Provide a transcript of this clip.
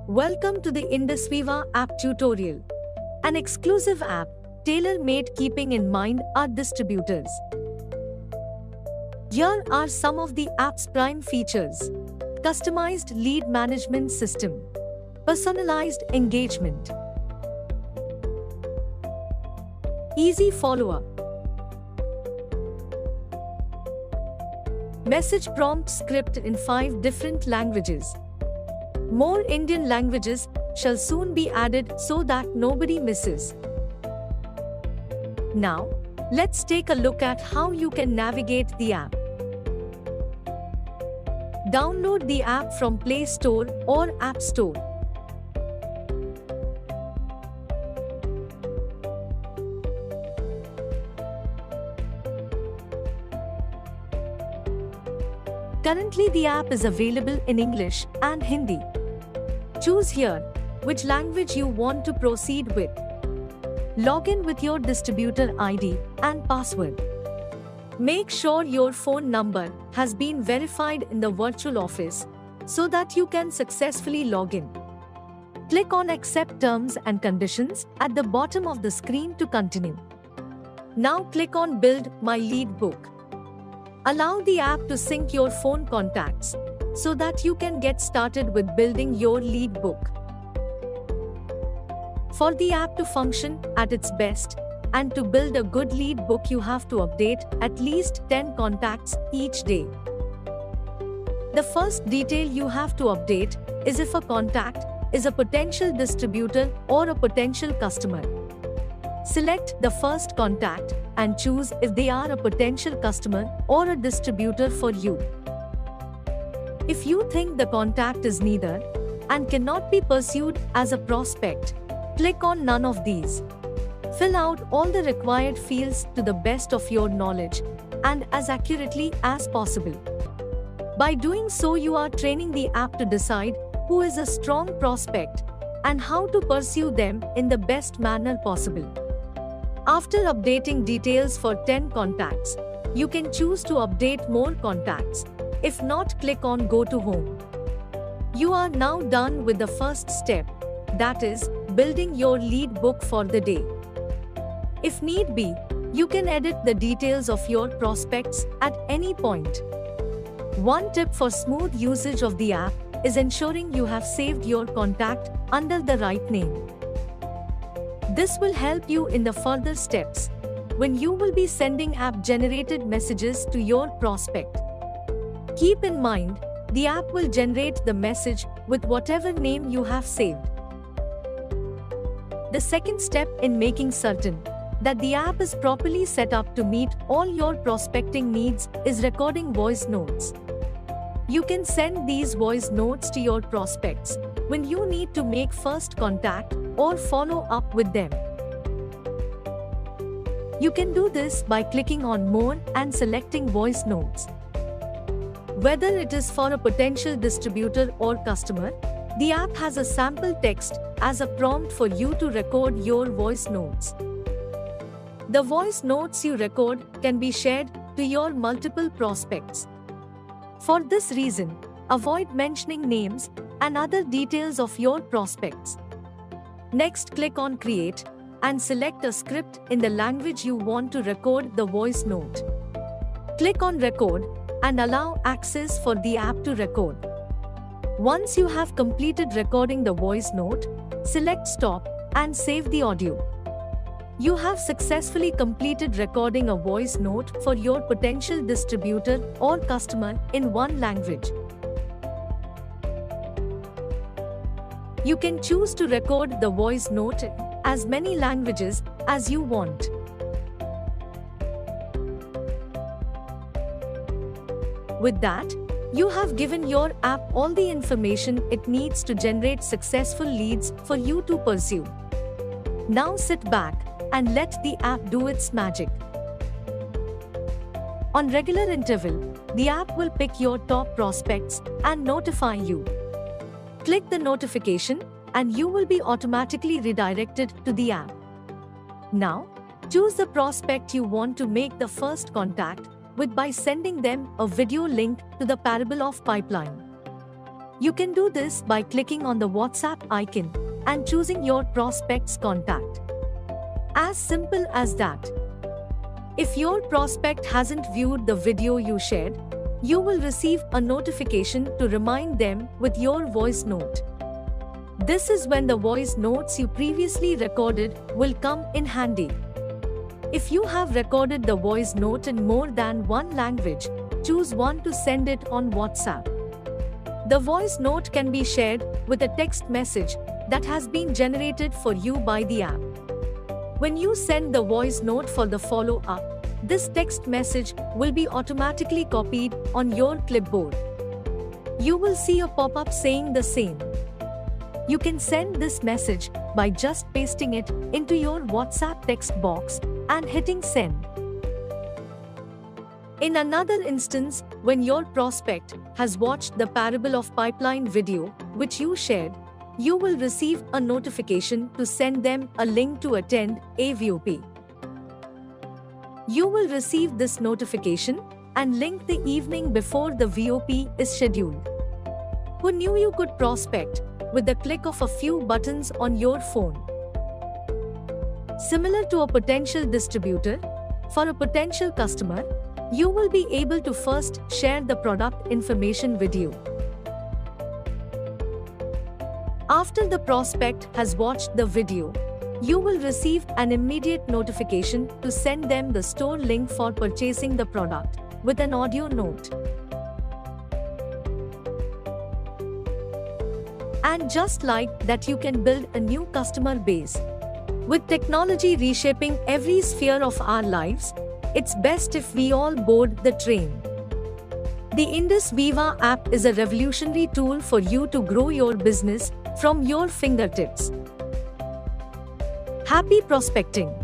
Welcome to the IndusViva app tutorial, an exclusive app tailor-made keeping in mind our distributors. Here are some of the app's prime features: customized lead management system, personalized engagement, easy follow-up, message prompt script in 5 different languages. More Indian languages shall soon be added so that nobody misses. Now, let's take a look at how you can navigate the app. Download the app from Play Store or App Store. Currently, the app is available in English and Hindi. Choose here which language you want to proceed with. Log in with your distributor ID and password. Make sure your phone number has been verified in the virtual office so that you can successfully log in. Click on Accept Terms and Conditions at the bottom of the screen to continue. Now click on Build My Lead Book. Allow the app to sync your phone contacts so that you can get started with building your lead book. For the app to function at its best and to build a good lead book, you have to update at least 10 contacts each day. The first detail you have to update is if a contact is a potential distributor or a potential customer. Select the first contact and choose if they are a potential customer or a distributor for you. If you think the contact is neither and cannot be pursued as a prospect, click on none of these. Fill out all the required fields to the best of your knowledge and as accurately as possible. By doing so, you are training the app to decide who is a strong prospect and how to pursue them in the best manner possible. After updating details for 10 contacts, you can choose to update more contacts. If not, click on Go to Home. You are now done with the first step, that is, building your lead book for the day. If need be, you can edit the details of your prospects at any point. One tip for smooth usage of the app is ensuring you have saved your contact under the right name. This will help you in the further steps when you will be sending app-generated messages to your prospect. Keep in mind, the app will generate the message with whatever name you have saved. The second step in making certain that the app is properly set up to meet all your prospecting needs is recording voice notes. You can send these voice notes to your prospects when you need to make first contact or follow up with them. You can do this by clicking on More and selecting Voice Notes. Whether it is for a potential distributor or customer, the app has a sample text as a prompt for you to record your voice notes. The voice notes you record can be shared to your multiple prospects. For this reason, avoid mentioning names and other details of your prospects. Next, click on Create and select a script in the language you want to record the voice note. Click on Record and allow access for the app to record. Once you have completed recording the voice note, select Stop and save the audio. You have successfully completed recording a voice note for your potential distributor or customer in one language. You can choose to record the voice note in as many languages as you want. With that, you have given your app all the information it needs to generate successful leads for you to pursue. Now sit back and let the app do its magic. On regular interval, the app will pick your top prospects and notify you. Click the notification and you will be automatically redirected to the app. Now, choose the prospect you want to make the first contact with by sending them a video link to the Parable of Pipeline. You can do this by clicking on the WhatsApp icon and choosing your prospect's contact. As simple as that. If your prospect hasn't viewed the video you shared, you will receive a notification to remind them with your voice note. This is when the voice notes you previously recorded will come in handy. If you have recorded the voice note in more than one language, choose one to send it on WhatsApp. The voice note can be shared with a text message that has been generated for you by the app. When you send the voice note for the follow-up, this text message will be automatically copied on your clipboard. You will see a pop-up saying the same. You can send this message by just pasting it into your WhatsApp text box and hitting send. In another instance, when your prospect has watched the Parable of Pipeline video, which you shared, you will receive a notification to send them a link to attend a VOP. You will receive this notification and link the evening before the VOP is scheduled. Who knew you could prospect with the click of a few buttons on your phone? Similar to a potential distributor, for a potential customer, you will be able to first share the product information with you. After the prospect has watched the video, you will receive an immediate notification to send them the store link for purchasing the product with an audio note. And just like that, you can build a new customer base. With technology reshaping every sphere of our lives, it's best if we all board the train. The Indus Viva app is a revolutionary tool for you to grow your business from your fingertips. Happy prospecting!